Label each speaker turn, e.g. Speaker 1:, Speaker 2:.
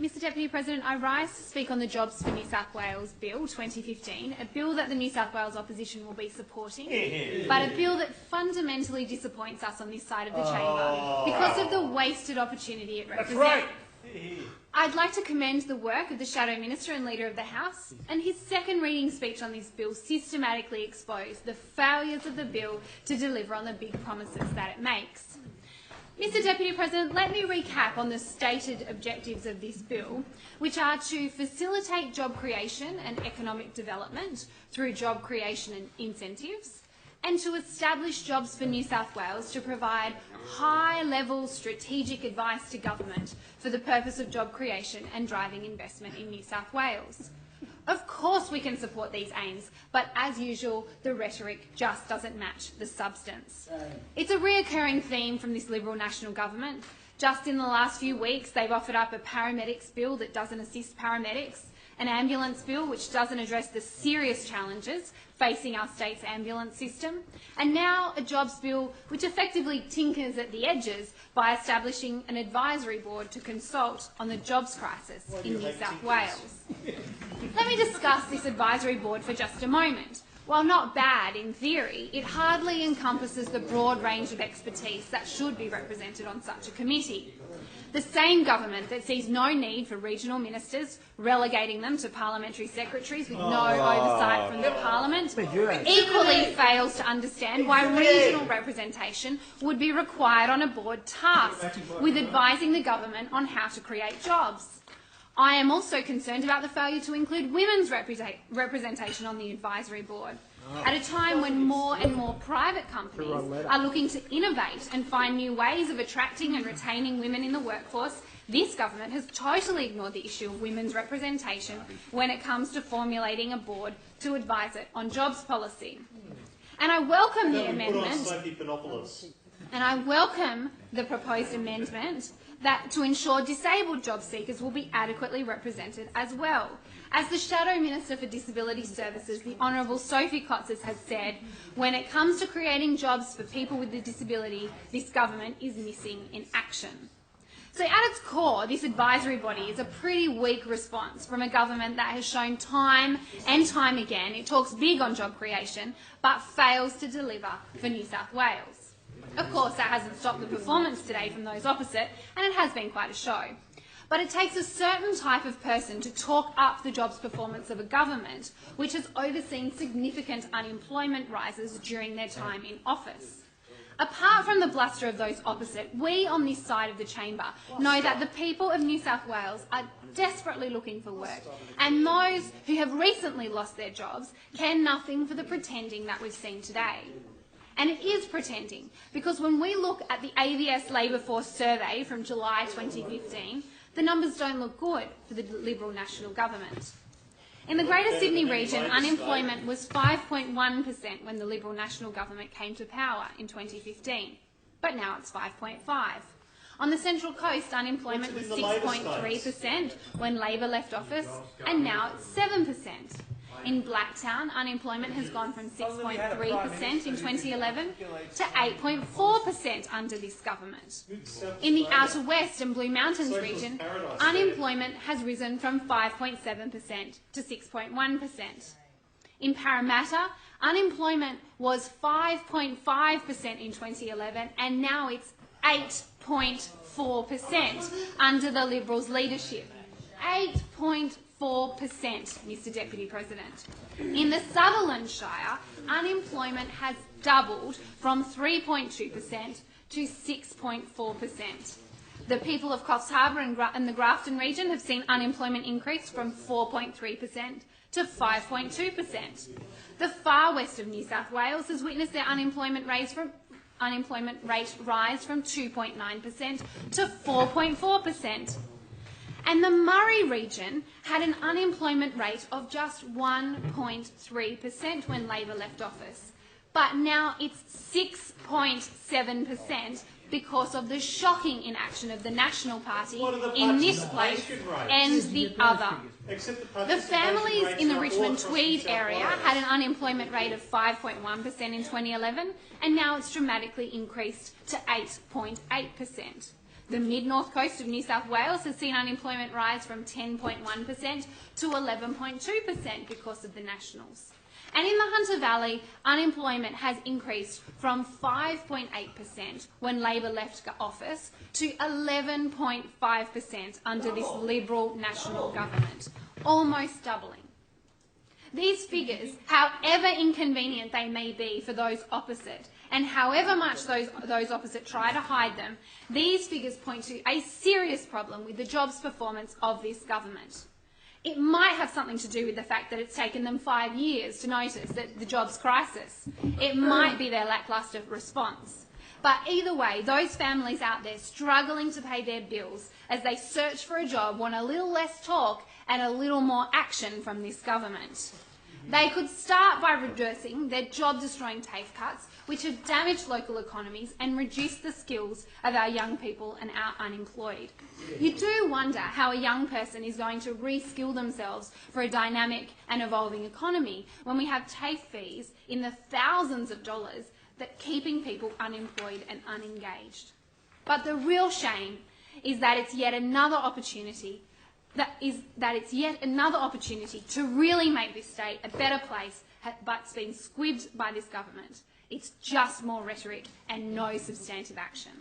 Speaker 1: Mr Deputy President, I rise to speak on the Jobs for New South Wales Bill 2015, a bill that the New South Wales opposition will be supporting, but a bill that fundamentally disappoints us on this side of the chamber because of the wasted opportunity it represents.
Speaker 2: That's right.
Speaker 1: I'd like to commend the work of the Shadow Minister and Leader of the House, and his second reading speech on this bill systematically exposed the failures of the bill to deliver on the big promises that it makes. Mr Deputy President, let me recap on the stated objectives of this bill, which are to facilitate job creation and economic development through job creation and incentives, and to establish Jobs for New South Wales to provide high-level strategic advice to government for the purpose of job creation and driving investment in New South Wales. Of course we can support these aims, but as usual, the rhetoric just doesn't match the substance. It's a reoccurring theme from this Liberal-National Government. Just in the last few weeks, they've offered up a paramedics bill that doesn't assist paramedics, an ambulance bill which doesn't address the serious challenges facing our state's ambulance system, and now a jobs bill which effectively tinkers at the edges by establishing an advisory board to consult on the jobs crisis in New South Wales. Let me discuss this advisory board for just a moment. While not bad in theory, it hardly encompasses the broad range of expertise that should be represented on such a committee. The same government that sees no need for regional ministers, relegating them to parliamentary secretaries with no oversight from the parliament, equally fails to understand why regional representation would be required on a board tasked with advising the government on how to create jobs. I am also concerned about the failure to include women's representation on the advisory board. At a time when more and more private companies are looking to innovate and find new ways of attracting and retaining women in the workforce, this government has totally ignored the issue of women's representation when it comes to formulating a board to advise it on jobs policy. And I welcome the amendment, and I welcome the proposed amendment that to ensure disabled job seekers will be adequately represented as well. As the Shadow Minister for Disability Services, the Honourable Sophie Cotsas, has said, when it comes to creating jobs for people with a disability, this government is missing in action. So at its core, this advisory body is a pretty weak response from a government that has shown time and time again it talks big on job creation but fails to deliver for New South Wales. Of course, that hasn't stopped the performance today from those opposite, and it has been quite a show. But it takes a certain type of person to talk up the jobs performance of a government which has overseen significant unemployment rises during their time in office. Apart from the bluster of those opposite, we on this side of the chamber know that the people of New South Wales are desperately looking for work, and those who have recently lost their jobs care nothing for the pretending that we've seen today. And it is pretending, because when we look at the AVS Labour Force survey from July 2015, the numbers don't look good for the Liberal-National Government. In the Greater Sydney region, unemployment was 5.1% when the Liberal-National Government came to power in 2015, but now it's 5.5%. On the Central Coast, unemployment was 6.3% when Labor left office, and now it's 7%. In Blacktown, unemployment has gone from 6.3% in 2011 to 8.4% under this government. In the Outer West and Blue Mountains region, unemployment has risen from 5.7% to 6.1%. In Parramatta, unemployment was 5.5% in 2011 and now it's 8.4% under the Liberals' leadership. 8.4%, Mr Deputy President. In the Sutherland Shire, unemployment has doubled from 3.2% to 6.4%. The people of Coffs Harbour and the Grafton region have seen unemployment increase from 4.3% to 5.2%. The far west of New South Wales has witnessed their unemployment rate rise from 2.9% to 4.4%. And the Murray region had an unemployment rate of just 1.3% when Labor left office. But now it's 6.7% because of the shocking inaction of the National Party in this place and the other. The families in the Richmond Tweed area had an unemployment rate of 5.1% in 2011, and now it's dramatically increased to 8.8%. The mid-north coast of New South Wales has seen unemployment rise from 10.1% to 11.2% because of the Nationals. And in the Hunter Valley, unemployment has increased from 5.8% when Labor left office to 11.5% under this Liberal-National Government, almost doubling. These figures, however inconvenient they may be for those opposite, and however much those opposite try to hide them, these figures point to a serious problem with the jobs performance of this government. It might have something to do with the fact that it's taken them 5 years to notice that the jobs crisis. It might be their lacklustre response. But either way, those families out there struggling to pay their bills as they search for a job want a little less talk and a little more action from this government. They could start by reducing their job-destroying TAFE cuts, which have damaged local economies and reduced the skills of our young people and our unemployed. You do wonder how a young person is going to re-skill themselves for a dynamic and evolving economy when we have TAFE fees in the thousands of dollars that keeping people unemployed and unengaged. But the real shame is that it's yet another opportunity to really make this state a better place, but it's been squibbed by this government. It's just more rhetoric and no substantive action.